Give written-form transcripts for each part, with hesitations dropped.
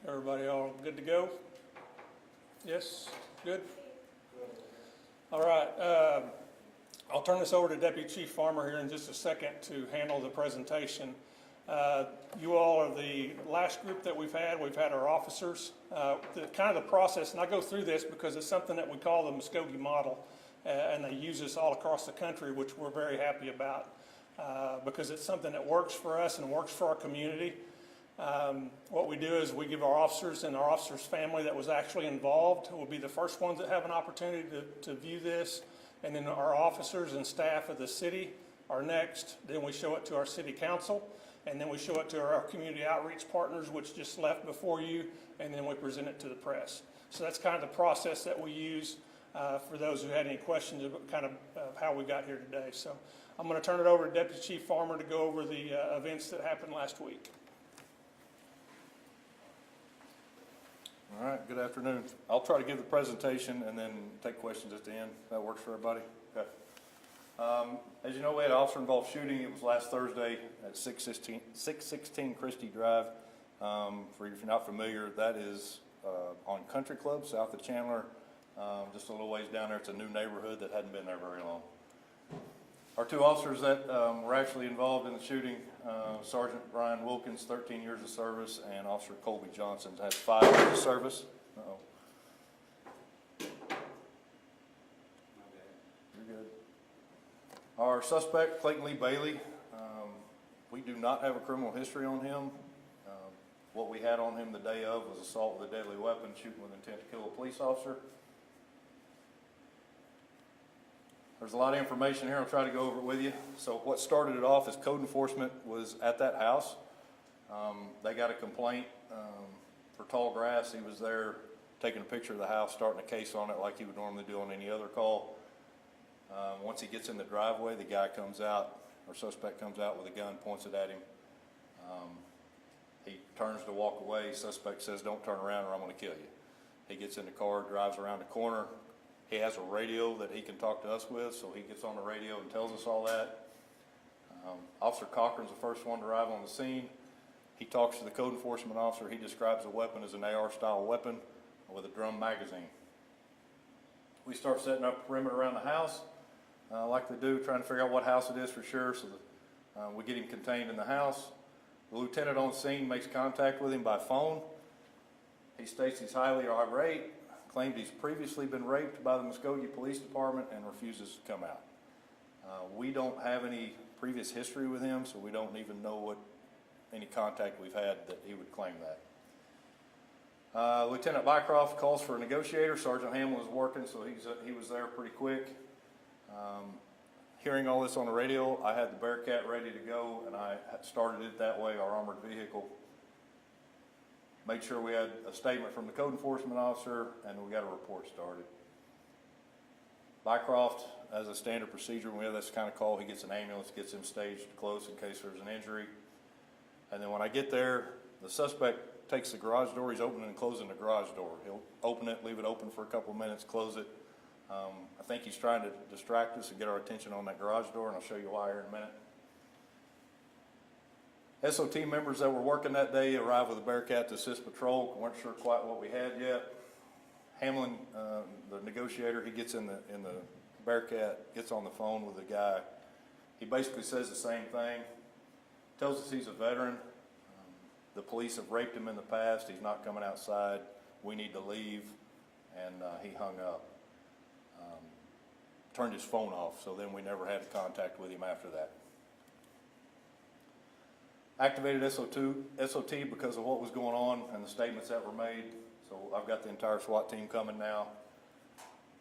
Everybody all good to go? Yes? Good? All right. I'll turn this over to Deputy Chief Farmer here in just a second to handle the presentation. You all are the last group that we've had. We've had our officers. Kind of the process, and I go through this because it's something that we call the Muskogee model, and they use this all across the country, which we're very happy about because it's something that works for us and works for our community. What we do is we give our officers and our officers' family that was actually involved will be the first ones that have an opportunity to view this, and then our officers and staff of the city are next. Then we show it to our city council, and then we show it to our community outreach partners, which just left before you, and then we present it to the press. So that's kind of the process that we use for those who had any questions about kind of how we got here today. So I'm going to turn it over to Deputy Chief Farmer to go over the events that happened last week. All right, good afternoon. I'll try to give the presentation and then take questions at the end. That works for everybody? Okay. As you know, we had an officer-involved shooting. It was last Thursday at 616 Christy Drive. If you're not familiar, that is on Country Club, south of Chandler. Just a little ways down there. It's a new neighborhood that hadn't been there very long. Our two officers that were actually involved in the shooting, Sergeant Brian Wilkins, 13 years of service, and Officer Colby Johnson has 5 years of service. Uh-oh. You're good. Our suspect, Clayton Lee Bailey, we do not have a criminal history on him. What we had on him the day of was assault with a deadly weapon, shooting with intent to kill a police officer. There's a lot of information here. I'll try to go over it with you. So what started it off is code enforcement was at that house. They got a complaint for tall grass. He was there taking a picture of the house, starting a case on it like he would normally do on any other call. Once he gets in the driveway, the guy comes out, or suspect comes out with a gun, points it at him. He turns to walk away. Suspect says, "Don't turn around or I'm going to kill you." He gets in the car, drives around the corner. He has a radio that he can talk to us with, so he gets on the radio and tells us all that. Officer Cochran's the first one to arrive on the scene. He talks to the code enforcement officer. He describes the weapon as an AR-style weapon with a drum magazine. We start setting up a perimeter around the house, like they do, trying to figure out what house it is for sure, so that we get him contained in the house. The lieutenant on scene makes contact with him by phone. He states he's highly irate, claimed he's previously been raped by the Muskogee Police Department and refuses to come out. We don't have any previous history with him, so we don't even know what any contact we've had that he would claim that. Lieutenant Bycroft calls for a negotiator. Sergeant Hamlin was working, so he was there pretty quick. Hearing all this on the radio, I had the Bearcat ready to go, and I started it that way, our armored vehicle. Made sure we had a statement from the code enforcement officer, and we got a report started. Bycroft, as a standard procedure, when we have this kind of call, he gets an ambulance, gets him staged close in case there's an injury. And then when I get there, the suspect takes the garage door. He's opening and closing the garage door. He'll open it, leave it open for a couple of minutes, close it. I think he's trying to distract us and get our attention on that garage door, and I'll show you why here in a minute. SOT members that were working that day arrived with a Bearcat to assist patrol. Weren't sure quite what we had yet. Hamlin, the negotiator, he gets in the Bearcat, gets on the phone with the guy. He basically says the same thing. Tells us he's a veteran. The police have raped him in the past. He's not coming outside. We need to leave. And he hung up. Turned his phone off, so then we never had contact with him after that. Activated SOT because of what was going on and the statements that were made. So I've got the entire SWAT team coming now.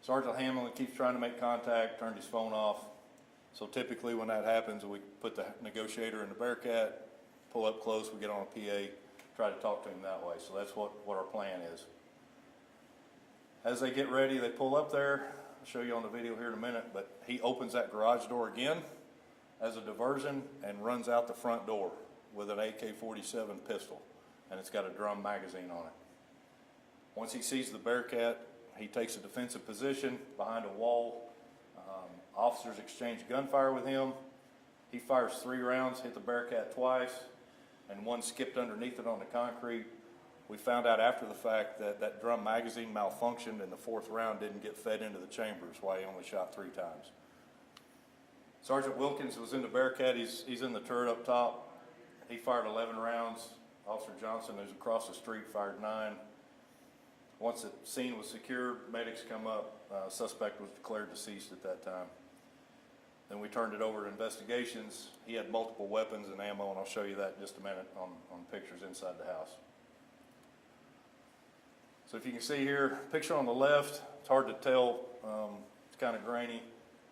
Sergeant Hamlin keeps trying to make contact, turned his phone off. So typically when that happens, we put the negotiator in the Bearcat, pull up close, we get on a PA, try to talk to him that way. So that's what our plan is. As they get ready, they pull up there. I'll show you on the video here in a minute, but he opens that garage door again as a diversion and runs out the front door with an AK-47 pistol, and it's got a drum magazine on it. Once he sees the Bearcat, he takes a defensive position behind a wall. Officers exchange gunfire with him. He fires 3 rounds, hit the Bearcat twice, and one skipped underneath it on the concrete, We found out after the fact that that drum magazine malfunctioned and the fourth round didn't get fed into the chambers, why he only shot 3 times. Sergeant Wilkins was in the Bearcat. He's in the turret up top. He fired 11 rounds. Officer Johnson, who's across the street, fired 9. Once the scene was secured, medics come up. Suspect was declared deceased at that time. Then we turned it over to investigations. He had multiple weapons and ammo, and I'll show you that in just a minute on pictures inside the house. So if you can see here, picture on the left, it's hard to tell, it's kind of grainy.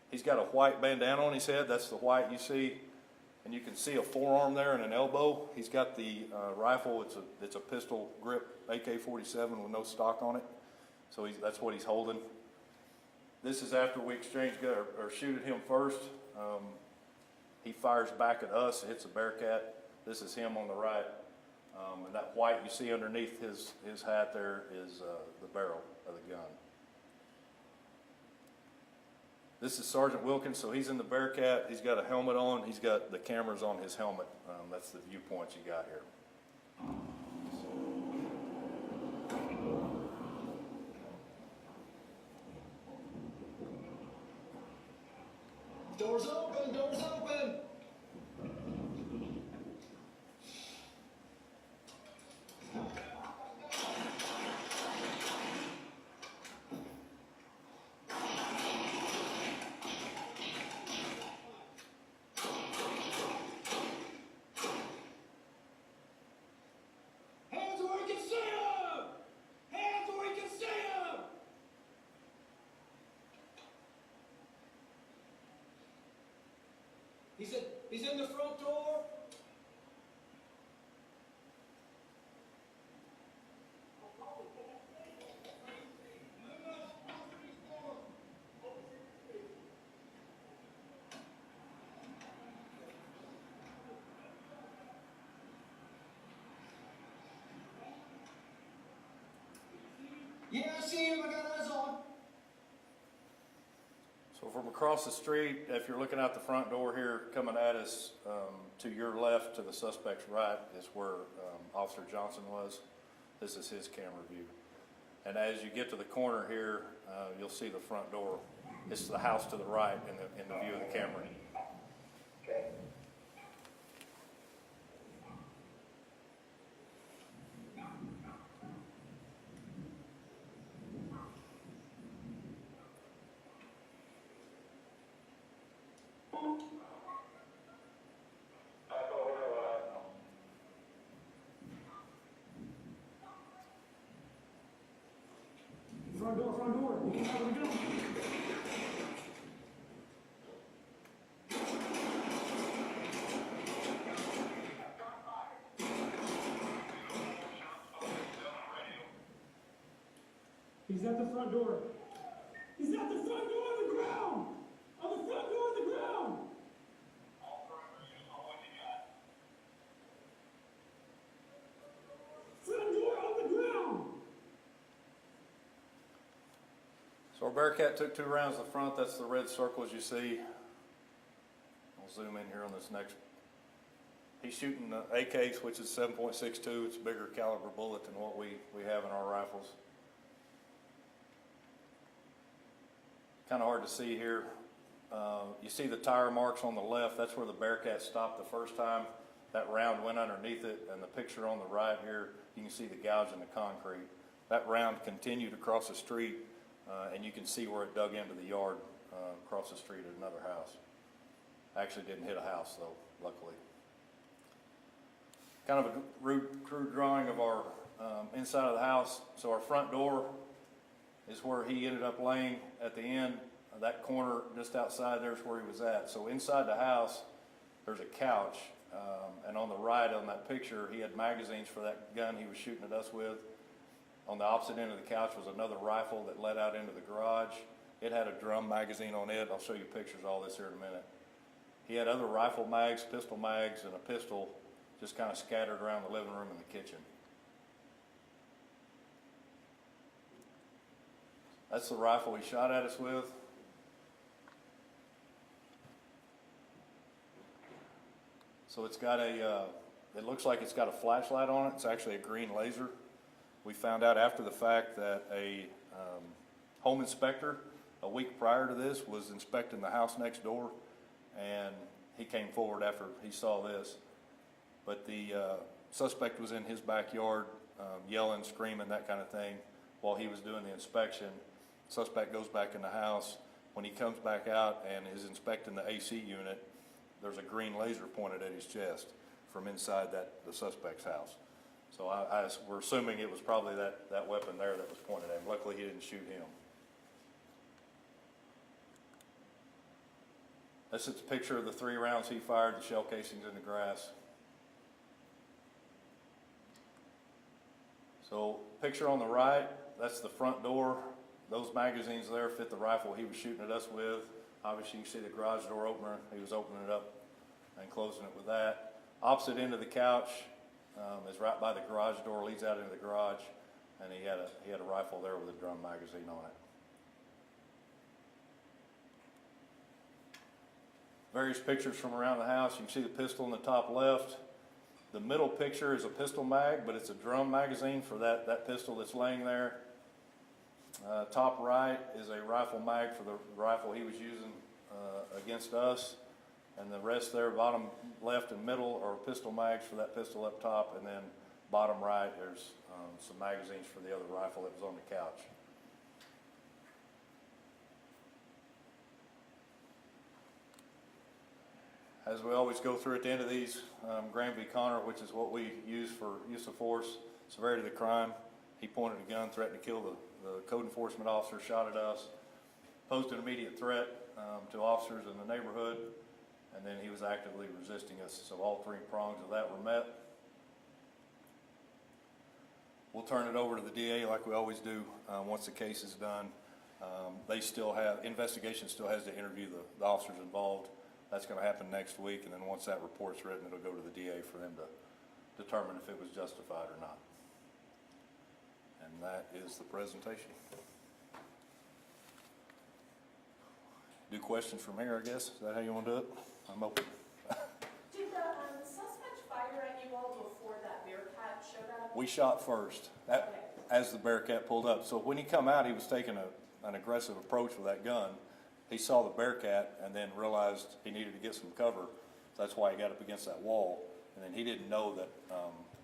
He's got a white bandana on his head, that's the white you see, and you can see a forearm there and an elbow. He's got the rifle, it's a pistol grip AK-47 with no stock on it, so that's what he's holding. This is after we exchanged or shoot at him first. He fires back at us, hits a Bearcat. This is him on the right. And that white you see underneath his hat there is the barrel of the gun. This is Sergeant Wilkins, so he's in the Bearcat. He's got a helmet on. He's got the cameras on his helmet. That's the viewpoint you got here. Doors open, doors open. Hands where we can see them! Hands where we can see them! He's in the front door. Yeah, I see him. I got eyes on. So from across the street, if you're looking out the front door here, coming at us to your left, to the suspect's right, is where Officer Johnson was. This is his camera view. And as you get to the corner here, you'll see the front door. This is the house to the right in the view of the camera. Okay. Front door, front door. You can have it go. He's at the front door. He's at the front door on the ground! On the front door on the ground! Front door on the ground! So our Bearcat took 2 rounds to the front. That's the red circles you see. I'll zoom in here on this next. He's shooting AKs, which is 7.62. It's a bigger caliber bullet than what we have in our rifles. Kind of hard to see here. You see the tire marks on the left. That's where the Bearcat stopped the first time. That round went underneath it, and the picture on the right here, you can see the gouge in the concrete. That round continued across the street, and you can see where it dug into the yard across the street at another house. Actually didn't hit a house though, luckily. Kind of a crude drawing of our inside of the house. So our front door is where he ended up laying at the end. That corner just outside there's where he was at. So inside the house, there's a couch, and on the right on that picture, he had magazines for that gun he was shooting at us with. On the opposite end of the couch was another rifle that led out into the garage. It had a drum magazine on it. I'll show you pictures of all this here in a minute. He had other rifle mags, pistol mags, and a pistol just kind of scattered around the living room and the kitchen. That's the rifle he shot at us with. So it's got it looks like it's got a flashlight on it. It's actually a green laser. We found out after the fact that a home inspector a week prior to this was inspecting the house next door, and he came forward after he saw this. But the suspect was in his backyard yelling, screaming, that kind of thing while he was doing the inspection. Suspect goes back in the house. When he comes back out and is inspecting the AC unit, there's a green laser pointed at his chest from inside the suspect's house. So we're assuming it was probably that weapon there that was pointed at him. Luckily, he didn't shoot him. This is a picture of the 3 rounds he fired, the shell casings in the grass. So, picture on the right, that's the front door. Those magazines there fit the rifle he was shooting at us with. Obviously, you see the garage door opener. He was opening it up and closing it with that. Opposite end of the couch is right by the garage door, leads out into the garage, and he had a rifle there with a drum magazine on it. Various pictures from around the house. You can see the pistol in the top left. The middle picture is a pistol mag, but it's a drum magazine for that pistol that's laying there. Top right is a rifle mag for the rifle he was using against us. And the rest there, bottom left and middle, are pistol mags for that pistol up top. And then bottom right, there's some magazines for the other rifle that was on the couch. As we always go through at the end of these, Graham v. Connor, which is what we use for use of force, severity of the crime. He pointed a gun, threatened to kill the code enforcement officer, shot at us, posed an immediate threat to officers in the neighborhood, and then he was actively resisting us. So all 3 prongs of that were met. We'll turn it over to the DA like we always do once the case is done. Investigation still has to interview the officers involved. That's going to happen next week, and then once that report's written, it'll go to the DA for them to determine if it was justified or not. And that is the presentation. Do questions from here, I guess? Is that how you want to do it? I'm open. Did the suspect fire at you all before that Bearcat showed up? We shot first as the Bearcat pulled up. So when he come out, he was taking an aggressive approach with that gun. He saw the Bearcat and then realized he needed to get some cover. So that's why he got up against that wall. And then he didn't know that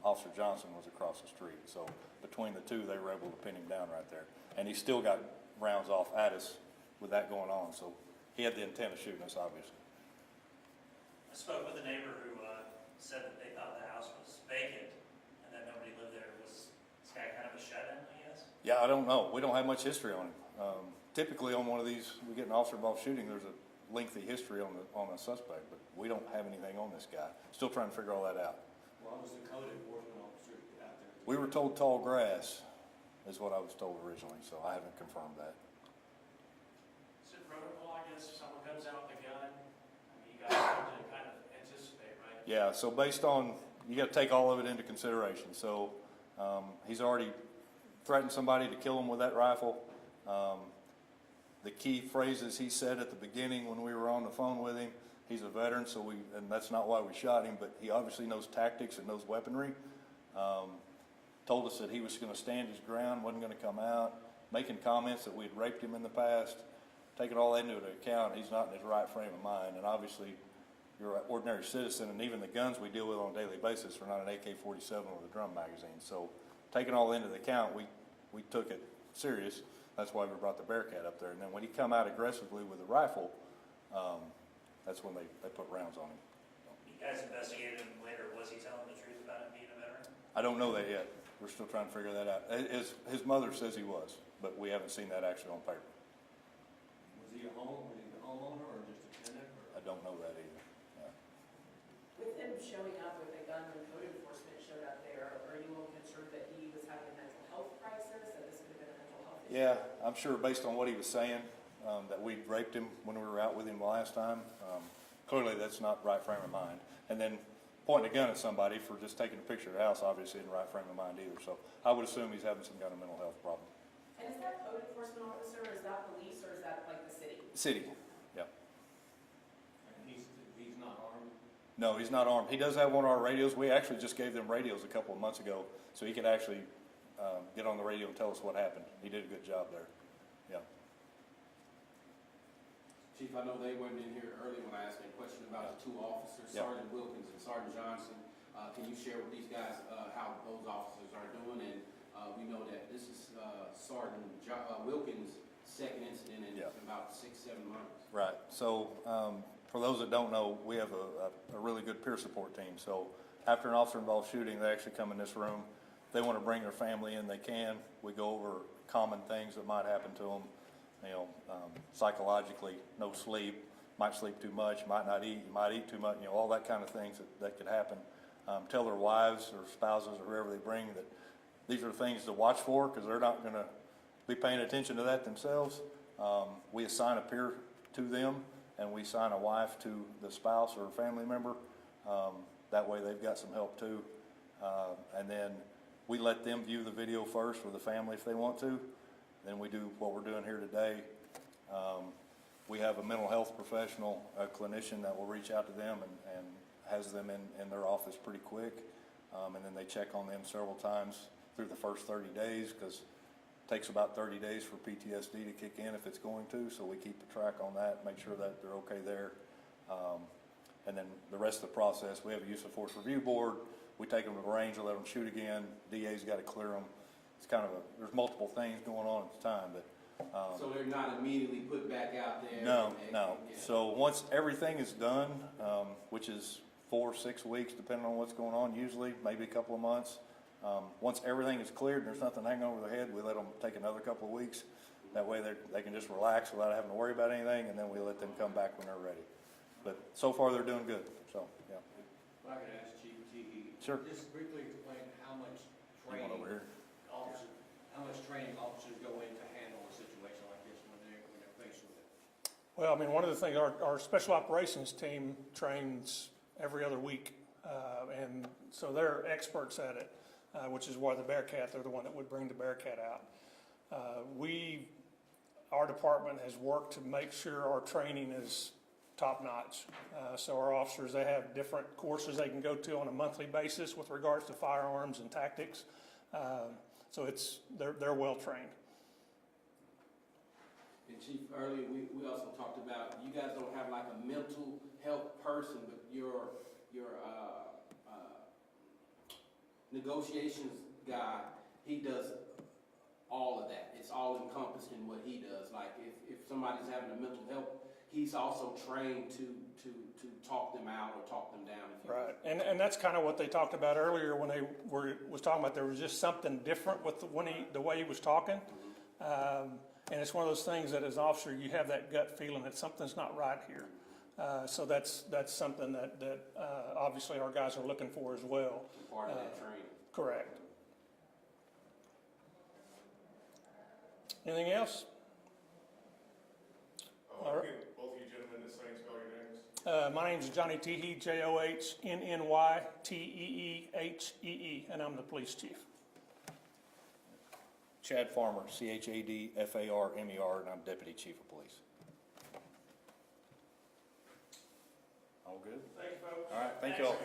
Officer Johnson was across the street. So between the two, they were able to pin him down right there. And he still got rounds off at us with that going on. So he had the intent of shooting us, obviously. I spoke with a neighbor who said that they thought the house was vacant and that nobody lived there. Was this guy kind of a shut-in, I guess? Yeah, I don't know. We don't have much history on him. Typically on one of these, we get an officer-involved shooting, there's a lengthy history on a suspect, but we don't have anything on this guy. Still trying to figure all that out. Why was the code enforcement officer out there? We were told tall grass is what I was told originally, so I haven't confirmed that. Is it protocol, I guess, if someone comes out with a gun? I mean, you guys have to kind of anticipate, right? Yeah, so based on, you got to take all of it into consideration. So he's already threatened somebody to kill him with that rifle. The key phrases he said at the beginning when we were on the phone with him, he's a veteran, and that's not why we shot him, but he obviously knows tactics and knows weaponry. Told us that he was going to stand his ground, wasn't going to come out, making comments that we'd raped him in the past. Taking all that into account, he's not in his right frame of mind, and obviously you're an ordinary citizen, and even the guns we deal with on a daily basis are not an AK-47 with a drum magazine. So taking all into account, we took it serious. That's why we brought the Bearcat up there. And then when he come out aggressively with a rifle, that's when they put rounds on him. You guys investigated him later. Was he telling the truth about him being a veteran? I don't know that yet. We're still trying to figure that out. His mother says he was, but we haven't seen that actually on paper. Was he a homeowner or just a tenant? I don't know that either. Yeah. With him showing up with a gun when code enforcement showed up there, are you all concerned that he was having a mental health crisis, that this could have been a mental health issue? Yeah, I'm sure based on what he was saying, that we raped him when we were out with him the last time. Clearly that's not right frame of mind. And then pointing a gun at somebody for just taking a picture of the house obviously isn't right frame of mind either. So I would assume he's having some kind of mental health problem. And is that code enforcement officer, is that police, or is that like the city? City, yeah. And he's not armed? No, he's not armed. He does have one of our radios. We actually just gave them radios a couple of months ago so he could actually get on the radio and tell us what happened. He did a good job there, yeah. Chief, I know they weren't in here early when I asked a question about the two officers, Yeah. Sergeant Wilkins and Sergeant Johnson. Can you share with these guys how those officers are doing? And we know that this is Sergeant Wilkins' second incident in Yeah. about 6-7 months. Right. So for those that don't know, we have a really good peer support team. So after an officer-involved shooting, they actually come in this room. They want to bring their family in, they can. We go over common things that might happen to them. Psychologically, no sleep, might sleep too much, might not eat, might eat too much, all that kind of things that could happen. Tell their wives or spouses or whoever they bring that these are things to watch for, because they're not going to be paying attention to that themselves. We assign a peer to them, and we assign a wife to the spouse or family member. That way they've got some help too. And then we let them view the video first with the family if they want to. Then we do what we're doing here today. We have a mental health professional, a clinician that will reach out to them and has them in their office pretty quick. And then they check on them several times through the first 30 days, because it takes about 30 days for PTSD to kick in if it's going to. So we keep the track on that, make sure that they're okay there. And then the rest of the process, we have a use of force review board. We take them to the range and let them shoot again. DA's got to clear them. It's kind of there's multiple things going on at the time, but. So they're not immediately put back out there? No. Yeah. So once everything is done, which is 4 or 6 weeks, depending on what's going on, usually, maybe a couple of months. Once everything is cleared and there's nothing hanging over their head, we let them take another couple of weeks. That way they can just relax without having to worry about anything, and then we let them come back when they're ready. But so far they're doing good, so, yeah. If I could ask Chief T. Sure. Just briefly explain how much You want over here? training officers go in to handle a situation like this when they're faced with it. Well, I mean, one of the things, our special operations team trains every other week. And so they're experts at it, which is why the Bearcat, they're the one that would bring the Bearcat out. Our department has worked to make sure our training is top notch. So our officers, they have different courses they can go to on a monthly basis with regards to firearms and tactics. So they're well trained. And Chief, earlier we also talked about, you guys don't have like a mental health person, but your negotiations guy, he does all of that. It's all encompassed in what he does. Like if somebody's having a mental health, he's also trained to talk them out or talk them down. If you Right, and that's kind of what they talked about earlier when they was talking about there was just something different with the way he was talking. And it's one of those things that as an officer you have that gut feeling that something's not right here. So that's something that obviously our guys are looking for as well. part of that training. Correct. Anything else? All right. Both of you gentlemen, the same spell your names? My name's Johnny Teehee, JOHNNYTEEHEE, and I'm the police chief. Chad Farmer, CHADFARMER, and I'm Deputy Chief of Police. All good? Thank you, folks. All right, thank you all.